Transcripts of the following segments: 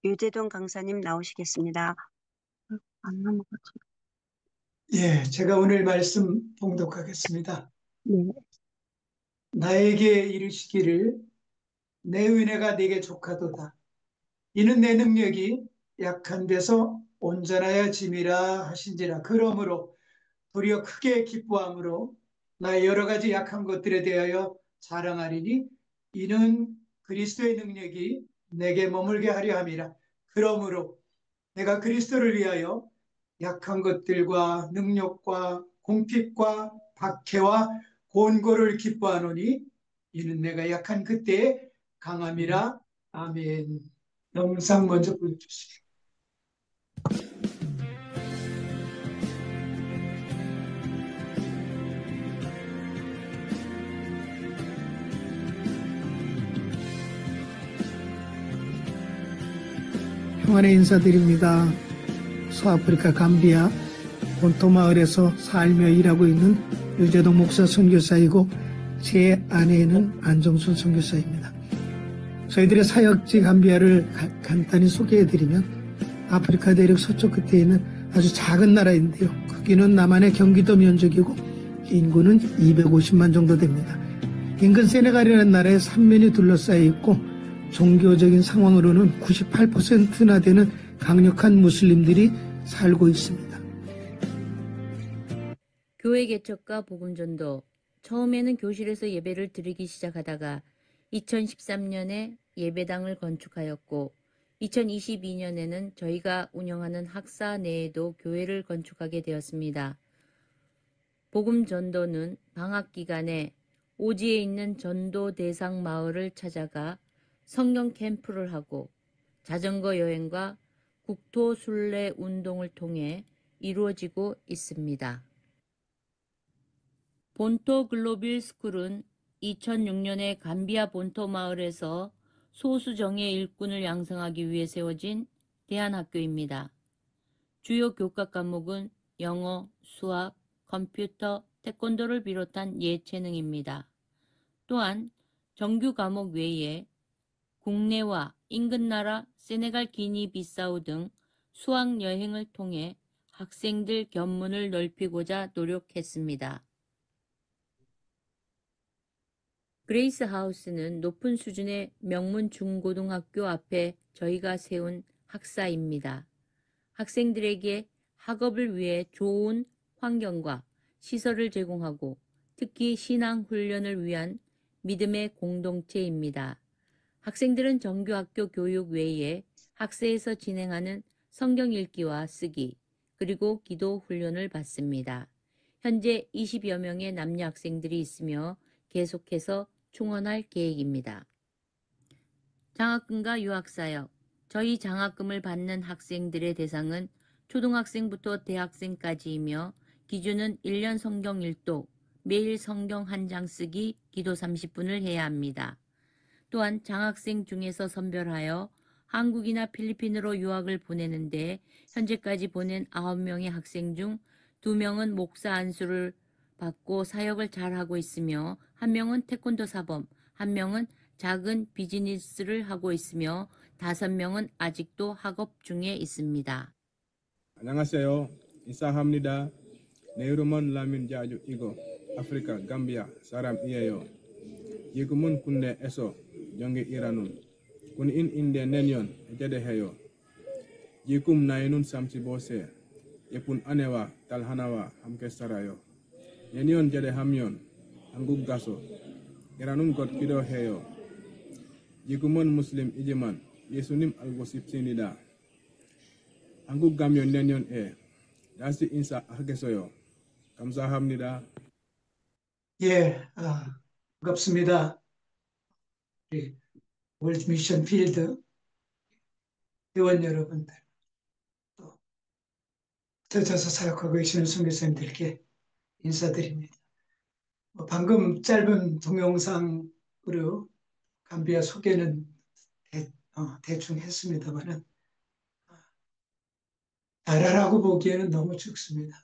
유재동 강사님 나오시겠습니다. 안 넘어가죠. 예, 제가 오늘 말씀 봉독하겠습니다. 네. 나에게 이르시기를 내 은혜가 네게 족하도다. 이는 내 능력이 약한 데서 온전하여 짐이라 하신지라. 그러므로 도리어 크게 기뻐함으로 나의 여러 가지 약한 것들에 대하여 자랑하리니 이는 그리스도의 능력이 내게 머물게 하려 함이라. 그러므로 내가 그리스도를 위하여 약한 것들과 능력과 공핍과 박해와 곤고를 기뻐하노니 이는 내가 약한 그때에 강함이라. 아멘. 영상 먼저 보여주시죠. 평안의 인사드립니다. 서아프리카 감비아 본토 마을에서 살며 일하고 있는 유재동 목사 선교사이고 제 아내는 안정순 선교사입니다. 저희들의 사역지 감비아를 간단히 소개해드리면 아프리카 대륙 서쪽 끝에 있는 아주 작은 나라인데요. 크기는 남한의 경기도 면적이고 인구는 250만 정도 됩니다. 인근 세네갈이라는 나라에 삼면이 둘러싸여 있고 종교적인 상황으로는 98%나 되는 강력한 무슬림들이 살고 있습니다. 교회 개척과 복음전도, 처음에는 교실에서 예배를 드리기 시작하다가 2013년에 예배당을 건축하였고 2022년에는 저희가 운영하는 학사 내에도 교회를 건축하게 되었습니다. 복음전도는 방학 기간에 오지에 있는 전도 대상 마을을 찾아가 성경 캠프를 하고 자전거 여행과 국토 순례 운동을 통해 이루어지고 있습니다. 본토 글로벌 스쿨은 2006년에 감비아 본토 마을에서 소수 정예 일꾼을 양성하기 위해 세워진 대안학교입니다. 주요 교과 과목은 영어, 수학, 컴퓨터, 태권도를 비롯한 예체능입니다. 또한 정규 과목 외에 국내와 인근 나라 세네갈, 기니, 비사우 등 수학 여행을 통해 학생들 견문을 넓히고자 노력했습니다. 그레이스 하우스는 높은 수준의 명문 중고등학교 앞에 저희가 세운 학사입니다. 학생들에게 학업을 위해 좋은 환경과 시설을 제공하고 특히 신앙 훈련을 위한 믿음의 공동체입니다. 학생들은 정규학교 교육 외에 학사에서 진행하는 성경 읽기와 쓰기, 그리고 기도 훈련을 받습니다. 현재 20여 명의 남녀 학생들이 있으며 계속해서 충원할 계획입니다. 장학금과 유학사역, 저희 장학금을 받는 학생들의 대상은 초등학생부터 대학생까지이며 기준은 1년 성경 1독, 매일 성경 한 장 쓰기, 기도 30분을 해야 합니다. 또한 장학생 중에서 선별하여 한국이나 필리핀으로 유학을 보내는데 현재까지 보낸 9명의 학생 중 2명은 목사 안수를 받고 사역을 잘하고 있으며 1명은 태권도 사범, 1명은 작은 비즈니스를 하고 있으며 5명은 아직도 학업 중에 있습니다. 안녕하세요. 인사합니다. 내 이름은 라민 자주 이고 아프리카 감비아 사람이에요. 지금은 군대에서 연기 일하는 군인 인데 내년 제대해요. 지금 나이는 35세. 예쁜 아내와 딸 하나와 함께 살아요. 내년 제대하면 한국 가서 일하는 것 기도해요. 지금은 무슬림이지만 예수님 알고 싶습니다. 한국 가면 내년에 다시 인사하겠어요. 감사합니다. 예, 반갑습니다. 우리 월드 미션 필드 회원 여러분들, 또 흩어져서 사역하고 계시는 선교사님들께 인사드립니다. 방금 짧은 동영상으로 감비아 소개는 대충 했습니다만은 나라라고 보기에는 너무 적습니다.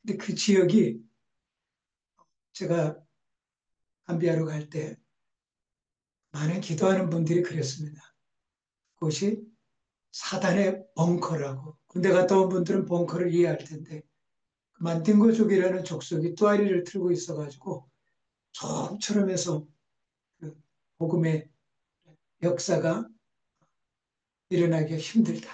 근데 그 지역이 제가 감비아로 갈 때 많은 기도하는 분들이 그랬습니다. 그곳이 사단의 벙커라고. 군대 갔다 온 분들은 벙커를 이해할 텐데 만딩고족이라는 족속이 뚜아리를 틀고 있어가지고 좀처럼 해서 그 복음의 역사가 일어나기가 힘들다.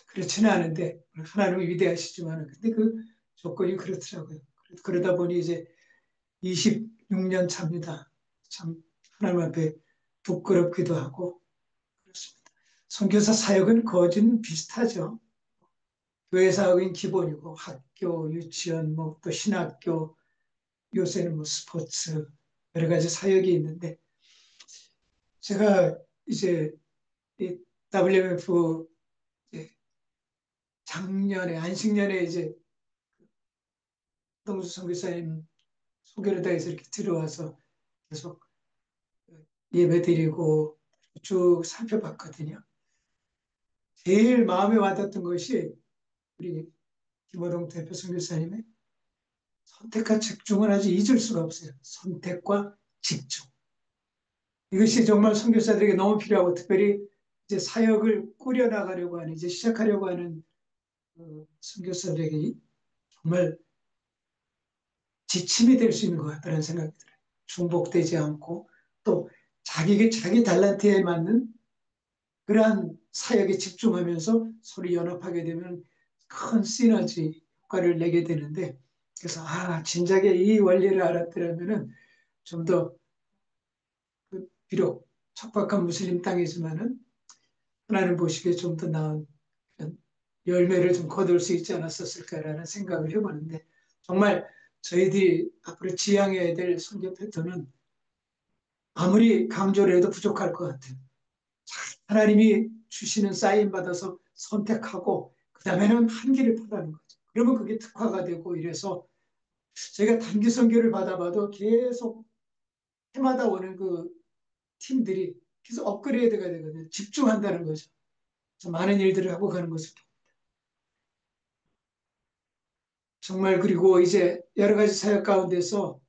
그렇지는 않은데 하나님은 위대하시지만 근데 그 조건이 그렇더라고요. 그러다 보니 이제 26년 차입니다. 참 하나님 앞에 부끄럽기도 하고 그렇습니다. 선교사 사역은 거진 비슷하죠. 교회 사역은 기본이고 학교, 유치원, 뭐 또 신학교, 요새는 뭐 스포츠 여러 가지 사역이 있는데 제가 이제 이 WMF 작년에 안식년에 이제 동수 선교사님 소개를 당해서 이렇게 들어와서 계속 예배드리고 쭉 살펴봤거든요. 제일 마음에 와닿던 것이 우리 김호동 대표 선교사님의 선택과 집중은 아주 잊을 수가 없어요. 선택과 집중. 이것이 정말 선교사들에게 너무 필요하고 특별히 이제 사역을 꾸려나가려고 하는 이제 시작하려고 하는 선교사들에게 정말 지침이 될 수 있는 것 같다는 생각이 들어요. 중복되지 않고 또 자기 달란트에 맞는 그러한 사역에 집중하면서 서로 연합하게 되면 큰 시너지 효과를 내게 되는데 그래서 진작에 이 원리를 알았더라면은 좀 더 비록 척박한 무슬림 땅이지만은 하나님 보시기에 좀 더 나은 그런 열매를 좀 거둘 수 있지 않았었을까라는 생각을 해보는데 정말 저희들이 앞으로 지향해야 될 선교 패턴은 아무리 강조를 해도 부족할 것 같아요. 하나님이 주시는 사인 받아서 선택하고 그 다음에는 한 길을 퍼가는 거죠. 그러면 그게 특화가 되고 이래서 저희가 단기 선교를 받아봐도 계속 해마다 오는 그 팀들이 계속 업그레이드가 되거든요. 집중한다는 거죠. 많은 일들을 하고 가는 것을 정말 그리고 이제 여러 가지 사역 가운데서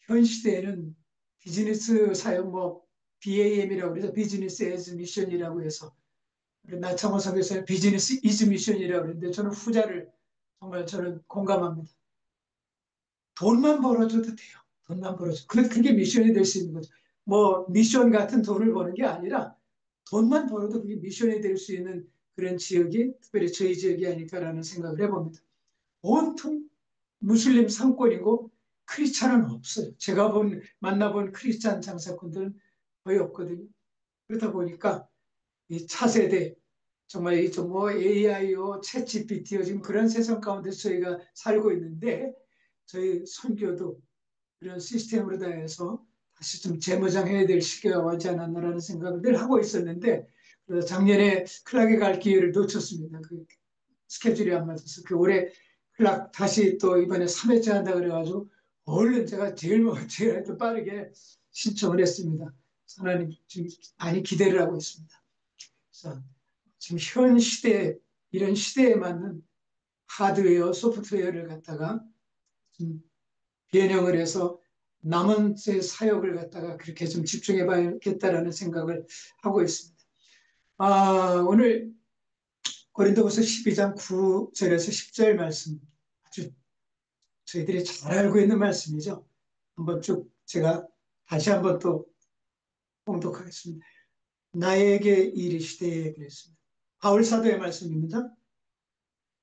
현 시대에는 비즈니스 사역 뭐 BAM이라고 해서 비즈니스 에즈 미션이라고 해서 나창호 선교사님 비즈니스 이즈 미션이라고 그러는데 저는 후자를 정말 저는 공감합니다. 돈만 벌어줘도 돼요. 돈만 벌어줘. 그게 미션이 될 수 있는 거죠. 뭐 미션 같은 돈을 버는 게 아니라 돈만 벌어도 그게 미션이 될 수 있는 그런 지역이 특별히 저희 지역이 아닐까라는 생각을 해봅니다. 온통 무슬림 상권이고 크리스찬은 없어요. 제가 만나본 크리스찬 장사꾼들은 거의 없거든요. 그러다 보니까 이 차세대 정말 이뭐 AI요, 챗 GPT요 지금 그런 세상 가운데 저희가 살고 있는데 저희 선교도 그런 시스템으로 다해서 다시 좀 재무장해야 될 시기가 오지 않았나라는 생각을 늘 하고 있었는데 그래서 작년에 클락에 갈 기회를 놓쳤습니다. 그 스케줄이 안 맞아서 그 올해 클락 다시 또 이번에 3회째 한다 그래가지고 얼른 제가 제일 빠르게 신청을 했습니다. 하나님 지금 많이 기대를 하고 있습니다. 그래서 지금 현 시대 이런 시대에 맞는 하드웨어, 소프트웨어를 갖다가 좀 변형을 해서 남은 제 사역을 갖다가 그렇게 좀 집중해 봐야겠다라는 생각을 하고 있습니다. 오늘 고린도후서 12장 9절에서 10절 말씀 아주 저희들이 잘 알고 있는 말씀이죠. 한번 쭉 제가 다시 한번 또 봉독하겠습니다. 나에게 이르시되 그랬습니다. 바울 사도의 말씀입니다.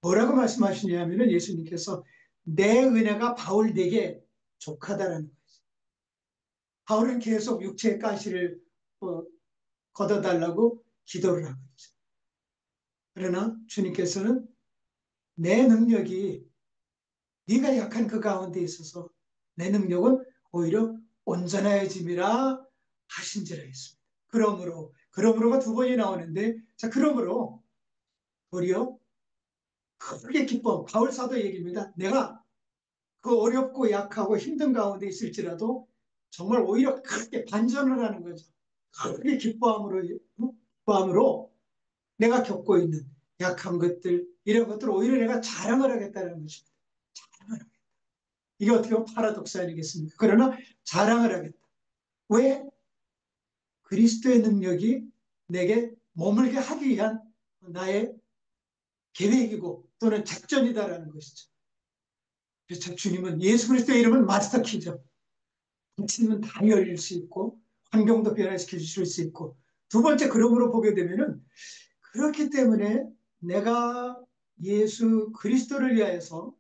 뭐라고 말씀하시냐면은 예수님께서 내 은혜가 바울 내게 족하다라는 거예요. 바울은 계속 육체의 가시를 걷어달라고 기도를 하고 있죠. 그러나 주님께서는 내 능력이 네가 약한 그 가운데 있어서 내 능력은 오히려 온전해짐이라 하신지라 했습니다. 그러므로가 두 번이 나오는데 자 그러므로 도리어 크게 기뻐 바울 사도 얘기입니다. 내가 그 어렵고 약하고 힘든 가운데 있을지라도 정말 오히려 크게 반전을 하는 거죠. 크게 기뻐함으로 내가 겪고 있는 약한 것들, 이런 것들을 오히려 내가 자랑을 하겠다는 것입니다. 자랑을 하겠다. 이게 어떻게 보면 파라독스 아니겠습니까? 그러나 자랑을 하겠다. 왜? 그리스도의 능력이 내게 머물게 하기 위한 나의 계획이고 또는 작전이다라는 것이죠. 그래서 주님은 예수 그리스도의 이름은 마스터 키죠. 붙이면 다 열릴 수 있고 환경도 변화시켜 주실 수 있고 두 번째 그러므로 보게 되면은 그렇기 때문에 내가 예수 그리스도를 위하여서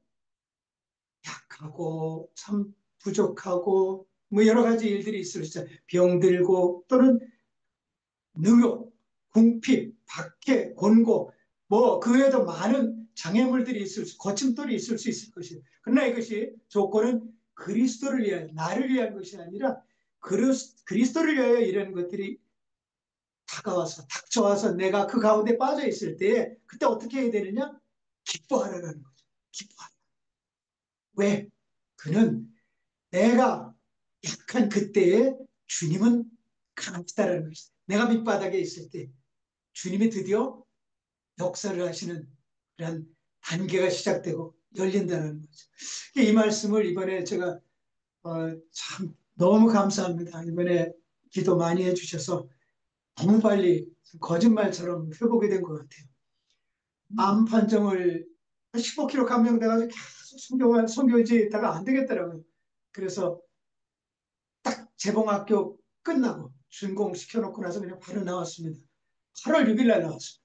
약하고 참 부족하고 뭐 여러 가지 일들이 있을 수 있어요. 병들고 또는 능욕, 궁핍, 박해, 곤고 뭐 그 외에도 많은 장애물들이 거침돌이 있을 수 있을 것이에요. 그러나 이것이 조건은 그리스도를 위하여 나를 위한 것이 아니라 그리스도를 위하여 이런 것들이 다가와서 닥쳐와서 내가 그 가운데 빠져 있을 때 그때 어떻게 해야 되느냐? 기뻐하라는 거죠. 기뻐하라. 왜? 그는 내가 약한 그때에 주님은 강하시다라는 것이죠. 내가 밑바닥에 있을 때 주님이 드디어 역사를 하시는 그런 단계가 시작되고 열린다는 거죠. 이 말씀을 이번에 제가 참 너무 감사합니다. 이번에 기도 많이 해주셔서 너무 빨리 거짓말처럼 회복이 된 것 같아요. 암 판정을 15kg 감량돼가지고 계속 선교지에 있다가 안 되겠더라고요. 그래서 딱 재봉학교 끝나고 준공시켜놓고 나서 그냥 바로 나왔습니다. 8월 6일 날 나왔습니다.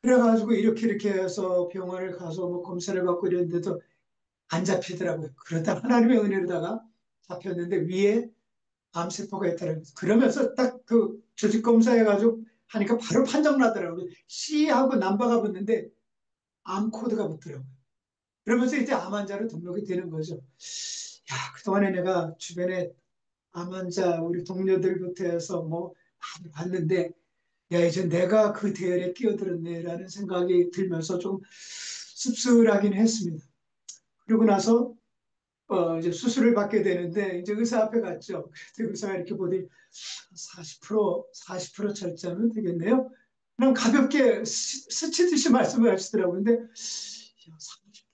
그래가지고 이렇게 해서 병원을 가서 뭐 검사를 받고 이랬는데도 안 잡히더라고요. 그러다 하나님의 은혜로다가 잡혔는데 위에 암세포가 있더라고요. 그러면서 딱 그 조직 검사해가지고 하니까 바로 판정 나더라고요. C하고 넘버가 붙는데 암 코드가 붙더라고요. 그러면서 이제 암 환자로 등록이 되는 거죠. 야, 그동안에 내가 주변에 암 환자 우리 동료들부터 해서 뭐 많이 봤는데 야, 이제 내가 그 대열에 끼어들었네라는 생각이 들면서 좀 씁쓸하긴 했습니다. 그러고 나서 이제 수술을 받게 되는데 이제 의사 앞에 갔죠. 그때 의사가 이렇게 보더니 40% 절제하면 되겠네요. 그냥 가볍게 스치듯이 말씀을 하시더라고요. 근데 야,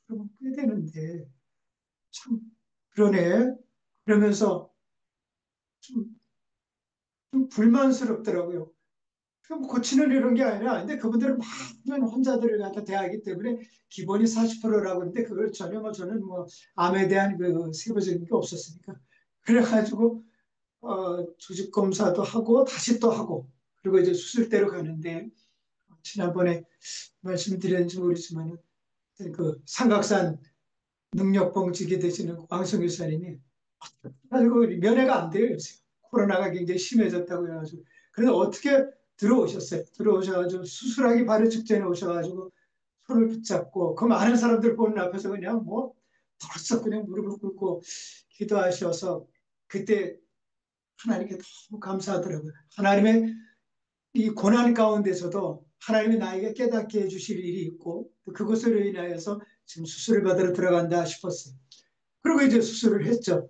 30%면 꽤 되는데 참 그러네. 그러면서 좀, 좀 불만스럽더라고요. 뭐 고치는 이런 게 아니라, 근데 그분들은 많은 환자들을 갖다 대하기 때문에 기본이 40%라고 하는데 그걸 전혀 뭐 저는 뭐 암에 대한 그 세부적인 게 없었으니까. 그래가지고, 조직 검사도 하고 다시 또 하고, 그리고 이제 수술대로 가는데, 지난번에 말씀드렸는지 모르지만, 그 삼각산 능력봉지기 되시는 왕성 교사님이 가지고 면회가 안 돼요, 요새. 코로나가 굉장히 심해졌다고 해가지고. 그래서 어떻게 들어오셨어요? 들어오셔가지고 수술하기 바로 직전에 오셔가지고 손을 붙잡고 그 많은 사람들 보는 앞에서 그냥 뭐 벌써 그냥 무릎을 꿇고 기도하셔서 그때 하나님께 너무 감사하더라고요. 하나님의 이 고난 가운데서도 하나님이 나에게 깨닫게 해주실 일이 있고 그것으로 인하여서 지금 수술을 받으러 들어간다 싶었어요. 그리고 이제 수술을 했죠.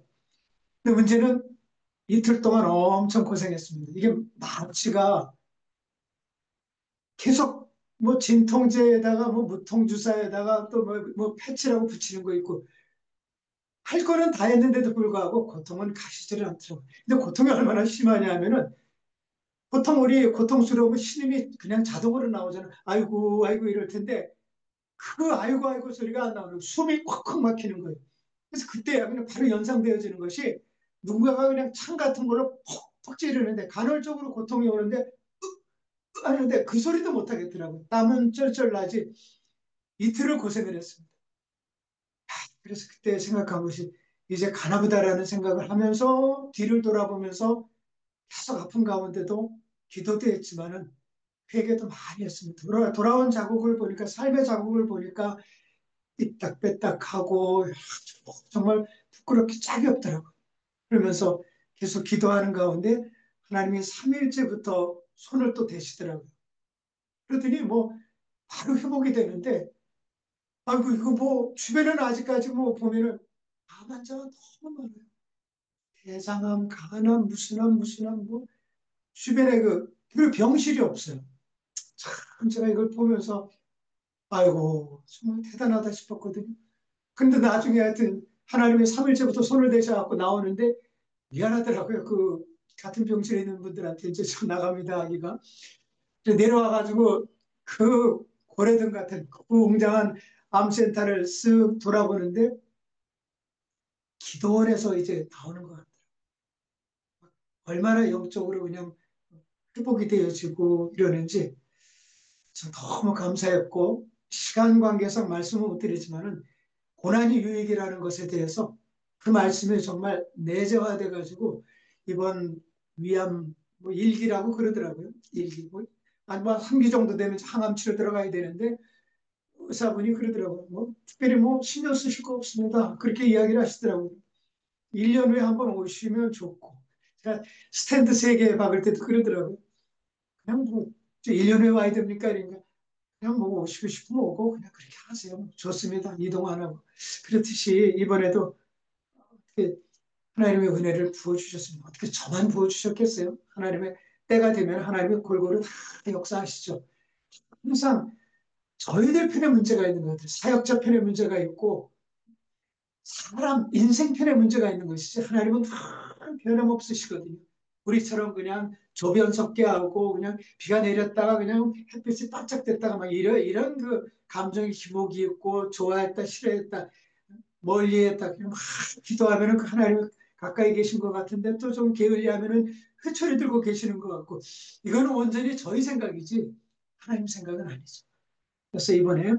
근데 문제는 이틀 동안 엄청 고생했습니다. 이게 마취가 계속 뭐 진통제에다가 뭐 무통주사에다가 또 뭐 패치라고 붙이는 거 있고 할 거는 다 했는데도 불구하고 고통은 가시지를 않더라고요. 근데 고통이 얼마나 심하냐면은 보통 우리 고통스러우면 신음이 그냥 자동으로 나오잖아요. 아이고 아이고 이럴 텐데 그 아이고 아이고 소리가 안 나오는 숨이 콱콱 막히는 거예요. 그래서 그때 그냥 바로 연상되어지는 것이 누군가가 그냥 창 같은 걸로 퍽퍽 찌르는데 간헐적으로 고통이 오는데 하는데 그 소리도 못 하겠더라고요. 땀은 쩔쩔 나지. 이틀을 고생을 했습니다. 그래서 그때 생각한 것이 이제 가나보다라는 생각을 하면서 뒤를 돌아보면서 계속 아픈 가운데도 기도도 했지만은 회개도 많이 했습니다. 돌아온 자국을 보니까 삶의 자국을 보니까 삐딱빼딱하고 정말 부끄럽게 짝이 없더라고요. 그러면서 계속 기도하는 가운데 하나님이 3일째부터 손을 또 대시더라고요. 그러더니 뭐 바로 회복이 되는데 아이고 이거 뭐 주변에는 아직까지 뭐 보면은 암 환자가 너무 많아요. 대장암, 간암, 무슨 암 뭐 주변에 그리고 병실이 없어요. 참 제가 이걸 보면서 아이고 정말 대단하다 싶었거든요. 근데 나중에 하여튼 하나님의 3일째부터 손을 대셔갖고 나오는데 미안하더라고요. 같은 병실에 있는 분들한테 이제 저 나갑니다 하기가. 내려와가지고 그 고래등 같은 그 웅장한 암센터를 쓱 돌아보는데 기도원에서 이제 나오는 것 같아요. 얼마나 영적으로 그냥 회복이 되어지고 이러는지 참 너무 감사했고, 시간 관계상 말씀을 못 드리지만은 고난이 유익이라는 것에 대해서 그 말씀이 정말 내재화돼 가지고 이번 위암 뭐 일기라고 그러더라고요. 일기 뭐 아니 뭐 3기 정도 되면 항암 치료 들어가야 되는데 의사분이 그러더라고요. 뭐 특별히 뭐 신경 쓰실 거 없습니다. 그렇게 이야기를 하시더라고요. 1년 후에 한번 오시면 좋고. 제가 스탠드 3개 박을 때도 그러더라고요. 그냥 뭐 1년 후에 와야 됩니까? 이러니까 그냥 뭐 오시고 싶으면 오고 그냥 그렇게 하세요. 좋습니다. 이동 안 하고. 그렇듯이 이번에도 어떻게 하나님의 은혜를 부어주셨습니다. 어떻게 저만 부어주셨겠어요? 하나님의 때가 되면 하나님의 골고루 다 역사하시죠. 항상 저희들 편에 문제가 있는 것 같아요. 사역자 편에 문제가 있고 사람 인생 편에 문제가 있는 것이지 하나님은 늘 변함없으시거든요. 우리처럼 그냥 조변 섞게 하고 그냥 비가 내렸다가 그냥 햇빛이 바짝 됐다가 막 이런 그 감정의 기복이 있고 좋아했다 싫어했다 멀리했다 그냥 막 기도하면은 그 하나님 가까이 계신 것 같은데 또 좀 게을리하면은 회초리 들고 계시는 것 같고 이거는 온전히 저희 생각이지 하나님 생각은 아니죠. 그래서 이번에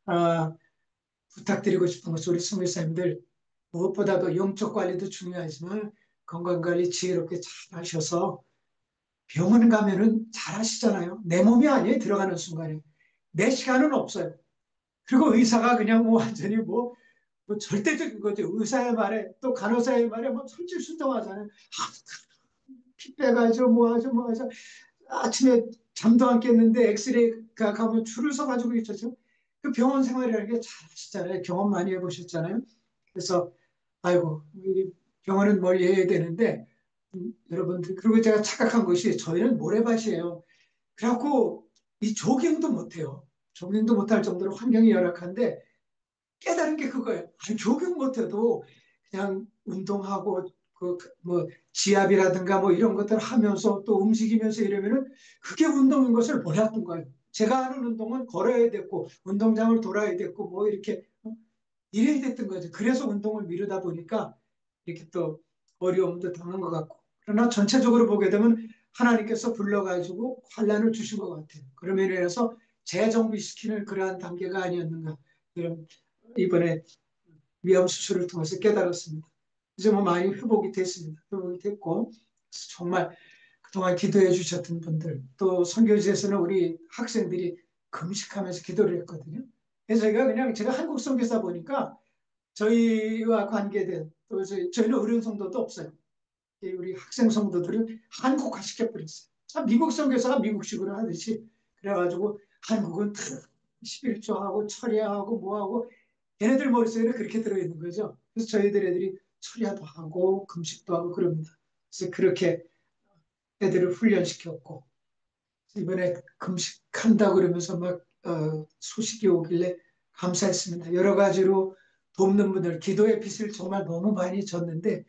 아, 부탁드리고 싶은 것은 우리 선교사님들 무엇보다도 영적 관리도 중요하지만 건강관리 지혜롭게 잘 하셔서 병원 가면은 잘 하시잖아요. 내 몸이 아니에요. 들어가는 순간에. 내 시간은 없어요. 그리고 의사가 그냥 뭐 완전히 뭐 절대적인 거죠. 의사의 말에 또 간호사의 말에 뭐 선질순동하잖아요. 피 빼가지고 뭐 하죠. 아침에 잠도 안 깼는데 엑스레이가 가면 줄을 서가지고 있었죠. 그 병원 생활이라는 게 잘 하시잖아요. 경험 많이 해보셨잖아요. 그래서 아이고 병원은 멀리 해야 되는데 여러분들 그리고 제가 착각한 것이 저희는 모래밭이에요. 그래갖고 이 조깅도 못해요. 조깅도 못할 정도로 환경이 열악한데 깨달은 게 그거예요. 아니, 조깅 못해도 그냥 운동하고 그 뭐 지압이라든가 뭐 이런 것들 하면서 또 움직이면서 이러면은 그게 운동인 것을 몰랐던 거예요. 제가 하는 운동은 걸어야 됐고 운동장을 돌아야 됐고 뭐 이렇게 이래야 됐던 거죠. 그래서 운동을 미루다 보니까 이렇게 또 어려움도 당한 것 같고. 그러나 전체적으로 보게 되면 하나님께서 불러가지고 환란을 주신 것 같아요. 그러면 인해서 재정비시키는 그러한 단계가 아니었는가. 이런 이번에 위암 수술을 통해서 깨달았습니다. 이제 뭐 많이 회복이 됐습니다. 회복이 됐고 정말 그동안 기도해 주셨던 분들 또 선교지에서는 우리 학생들이 금식하면서 기도를 했거든요. 그래서 제가 한국 선교사 보니까 저희와 관계된 또 저희는 어려운 성도도 없어요. 우리 학생 성도들은 한국화 시켜버렸어요. 미국 선교사가 미국식으로 하듯이 그래가지고 한국은 11조하고 철야하고 뭐하고 얘네들 머릿속에 그렇게 들어있는 거죠. 그래서 저희들 애들이 철야도 하고 금식도 하고 그럽니다. 그래서 그렇게 애들을 훈련시켰고 이번에 금식한다 그러면서 막 소식이 오길래 감사했습니다. 여러 가지로 돕는 분들 기도의 빛을 정말 너무 많이 줬는데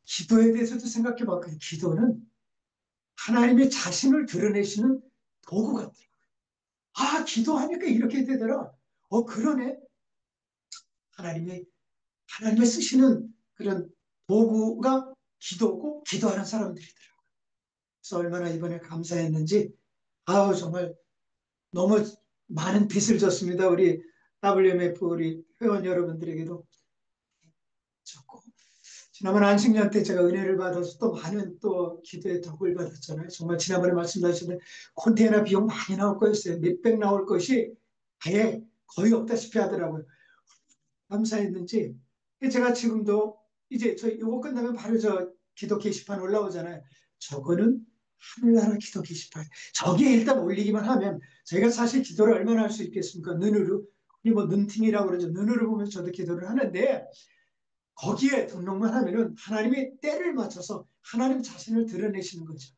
기도에 대해서도 생각해 봤거든요. 기도는 하나님의 자신을 드러내시는 도구 같더라고요. 아, 기도하니까 이렇게 되더라. 그러네. 하나님의 하나님의 쓰시는 그런 도구가 기도고 기도하는 사람들이더라고요. 그래서 얼마나 이번에 감사했는지 아우 정말 너무 많은 빚을 졌습니다. 우리 WMF 우리 회원 여러분들에게도 졌고 지난번 안식년 때 제가 은혜를 받아서 또 많은 또 기도의 덕을 받았잖아요. 정말 지난번에 말씀하셨는데 컨테이너 비용 많이 나올 거였어요. 몇백 나올 것이 아예 거의 없다시피 하더라고요. 감사했는지 제가 지금도 이제 저 이거 끝나면 바로 저 기도 게시판 올라오잖아요. 저거는 하늘나라 기도 게시판. 저기에 일단 올리기만 하면 저희가 사실 기도를 얼마나 할 수 있겠습니까? 눈으로 우리 뭐 눈팅이라고 그러죠. 눈으로 보면서 저도 기도를 하는데 거기에 등록만 하면은 하나님이 때를 맞춰서 하나님 자신을 드러내시는 거죠.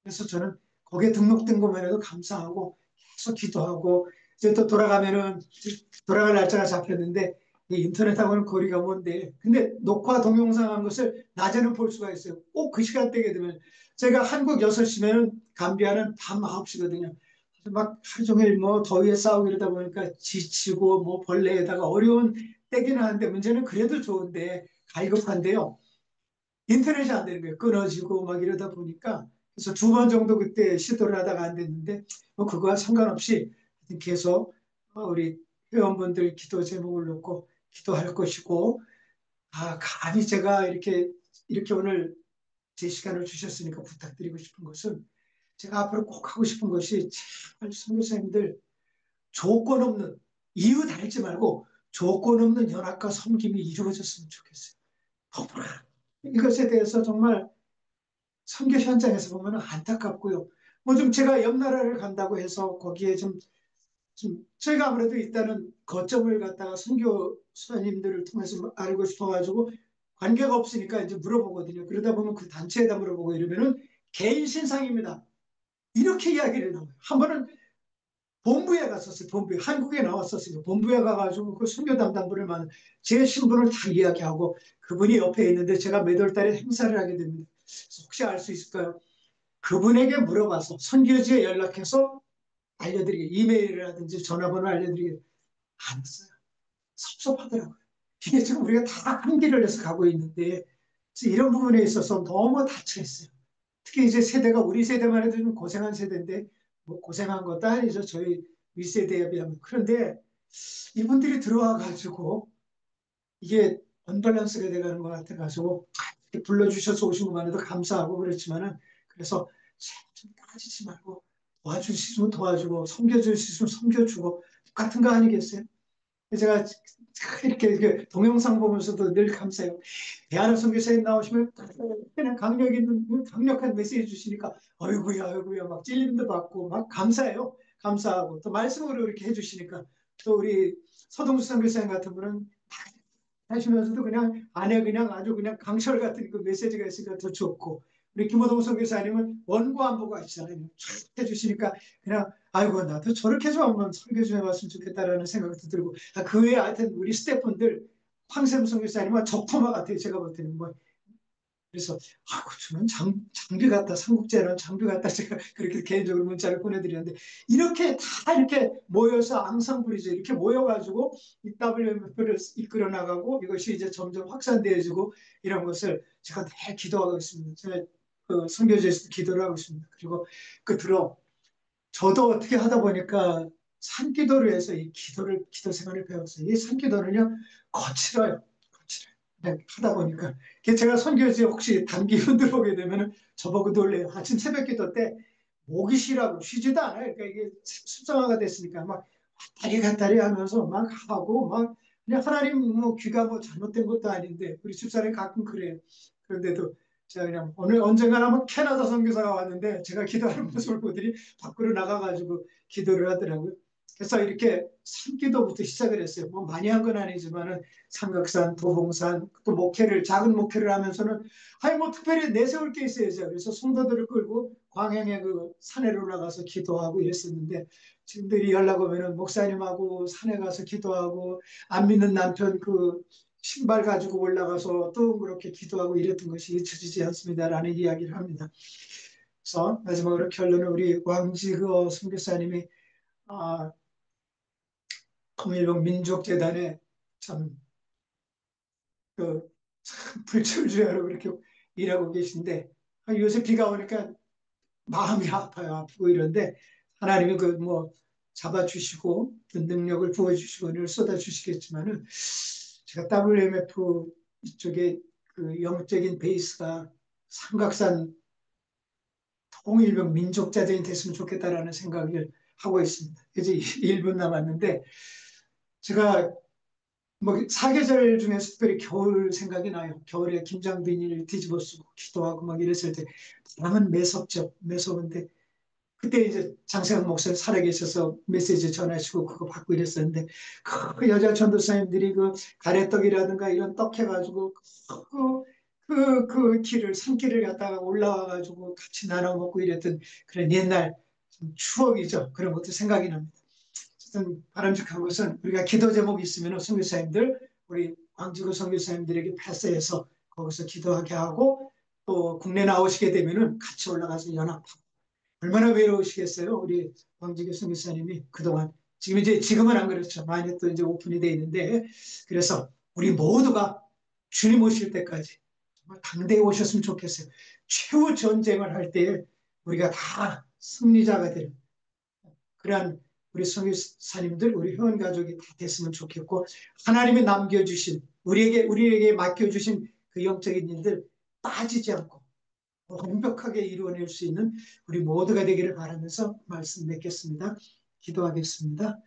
그래서 저는 거기에 등록된 것만 해도 감사하고 계속 기도하고 이제 또 돌아갈 날짜가 잡혔는데 이 인터넷하고는 거리가 먼데 근데 녹화 동영상 한 것을 낮에는 볼 수가 있어요. 꼭 그 시간대게 되면 제가 한국 6시면 감비아는 밤 9시거든요. 막 하루 종일 뭐 더위에 싸우고 이러다 보니까 지치고 뭐 벌레에다가 어려운 때기는 한데 문제는 그래도 좋은데 갈급한데요. 인터넷이 안 되는 거예요. 끊어지고 막 이러다 보니까. 그래서 2번 정도 그때 시도를 하다가 안 됐는데 뭐 그거와 상관없이 계속 우리 회원분들 기도 제목을 놓고 기도할 것이고, 감히 제가 이렇게 오늘 제 시간을 주셨으니까 부탁드리고 싶은 것은, 제가 앞으로 꼭 하고 싶은 것이 제발 선교사님들 조건 없는, 이유 달지 말고 조건 없는 연합과 섬김이 이루어졌으면 좋겠어요. 너무나 이것에 대해서 정말 선교 현장에서 보면 안타깝고요. 뭐 좀 제가 옆 나라를 간다고 해서 거기에 좀 저희가 아무래도 일단은 거점을 갖다가 선교사님들을 통해서 알고 싶어가지고 관계가 없으니까 이제 물어보거든요. 그러다 보면 그 단체에다 물어보고 이러면은 개인 신상입니다. 이렇게 이야기를 나와요. 한 번은 본부에 갔었어요. 본부에 한국에 나왔었어요. 본부에 가가지고 그 선교 담당분을 만 제 신분을 다 이야기하고 그분이 옆에 있는데 제가 매달 달에 행사를 하게 됩니다. 혹시 알 수 있을까요? 그분에게 물어봐서 선교지에 연락해서 알려드리게, 이메일이라든지 전화번호 알려드리게 안 했어요. 섭섭하더라고요. 이게 지금 우리가 다 한길을 해서 가고 있는데 이런 부분에 있어서 너무 닫혀있어요. 특히 이제 세대가 우리 세대만 해도 좀 고생한 세대인데 뭐 고생한 것도 아니죠. 저희 윗세대에 비하면. 그런데 이분들이 들어와 가지고 이게 언밸런스가 돼가는 것 같아가지고 불러주셔서 오신 것만 해도 감사하고 그렇지만은, 그래서 좀 따지지 말고 도와줄 수 있으면 도와주고 섬겨줄 수 있으면 섬겨주고 같은 거 아니겠어요? 제가 이렇게 동영상 보면서도 늘 감사해요. 대한민국 선교사님 나오시면 그냥 강력 있는 강력한 메시지 주시니까 어이구야 어이구야 막 찔림도 받고 막 감사해요. 감사하고 또 말씀으로 이렇게 해주시니까, 또 우리 서동수 선교사님 같은 분은 하시면서도 그냥 안에 그냥 아주 그냥 강철 같은 그 메시지가 있으니까 더 좋고, 우리 김호동 선교사님은 원고 안 보고 하시잖아요. 쫙 해주시니까 그냥 아이고 나도 저렇게 좀 한번 설교 좀 해봤으면 좋겠다라는 생각도 들고, 그 외에 하여튼 우리 스태프분들 황샘 선교사님은 적토마 같아요. 제가 볼 때는 뭐. 그래서 저는 장비 같다, 삼국제는 장비 같다, 제가 그렇게 개인적으로 문자를 보내드렸는데, 이렇게 다 이렇게 모여서 앙상블이죠. 이렇게 모여가지고 이 WMF를 이끌어 나가고 이것이 이제 점점 확산되어지고 이런 것을 제가 늘 기도하고 있습니다. 제가 그 선교제에서도 기도를 하고 있습니다. 그리고 끝으로 저도 어떻게 하다 보니까 산기도를 해서 이 기도 생활을 배웠어요. 이 산기도는요, 거칠어요. 거칠어요. 네, 하다 보니까. 제가 선교지 혹시 단기 흔들어보게 되면 저보고 놀래요. 아침 새벽 기도 때 목이 쉬라고 쉬지도 않아요. 그러니까 이게 습성화가 됐으니까 막 왔다리 갔다리 하면서 막 하고 막, 그냥 하나님 뭐 귀가 뭐 잘못된 것도 아닌데 우리 집사람이 가끔 그래요. 그런데도 제가 그냥 오늘 언젠가는 한번 캐나다 선교사가 왔는데 제가 기도하는 모습을 보더니 밖으로 나가가지고 기도를 하더라고요. 그래서 이렇게 산기도부터 시작을 했어요. 뭐 많이 한 건 아니지만은 삼각산, 도봉산, 또 목회를 작은 목회를 하면서는 아니 뭐 특별히 내세울 게 있어야죠. 그래서 성도들을 끌고 광양에 그 산에 올라가서 기도하고 이랬었는데, 지금들이 연락 오면은 목사님하고 산에 가서 기도하고 안 믿는 남편 그 신발 가지고 올라가서 또 그렇게 기도하고 이랬던 것이 잊혀지지 않습니다라는 이야기를 합니다. 그래서 마지막으로 결론은 우리 왕지그 선교사님이 통일국 민족재단에 참 그 불철주야로 그렇게 일하고 계신데, 요새 비가 오니까 마음이 아파요. 아프고 이런데 하나님이 그 뭐 잡아주시고 능력을 부어주시고 은혜를 쏟아주시겠지만은, 제가 WMF 이쪽에 그 영적인 베이스가 삼각산 통일병 민족자전이 됐으면 좋겠다라는 생각을 하고 있습니다. 이제 1분 남았는데, 제가 뭐 사계절 중에서 특별히 겨울 생각이 나요. 겨울에 김장 비닐을 뒤집어 쓰고 기도하고 막 이랬을 때 바람은 매섭죠. 매서운데 그때 이제 장세환 목사님 살아계셔서 메시지 전하시고 그거 받고 이랬었는데, 그 여자 전도사님들이 그 가래떡이라든가 이런 떡 해가지고 그 길을 산길을 갖다가 올라와가지고 같이 나눠 먹고 이랬던 그런 옛날 좀 추억이죠. 그런 것도 생각이 납니다. 어쨌든 바람직한 것은 우리가 기도 제목이 있으면 선교사님들, 우리 광주교 선교사님들에게 패스해서 거기서 기도하게 하고, 또 국내 나오시게 되면은 같이 올라가서 연합하고 얼마나 외로우시겠어요? 우리 왕지교 선교사님이 그동안. 지금은 안 그렇죠. 많이 또 이제 오픈이 돼 있는데. 그래서 우리 모두가 주님 오실 때까지 정말 당대에 오셨으면 좋겠어요. 최후 전쟁을 할 때 우리가 다 승리자가 되는 그러한 우리 선교사님들, 우리 회원 가족이 다 됐으면 좋겠고, 하나님이 남겨주신, 우리에게 맡겨주신 그 영적인 일들 빠지지 않고 완벽하게 이루어낼 수 있는 우리 모두가 되기를 바라면서 말씀 맺겠습니다. 기도하겠습니다.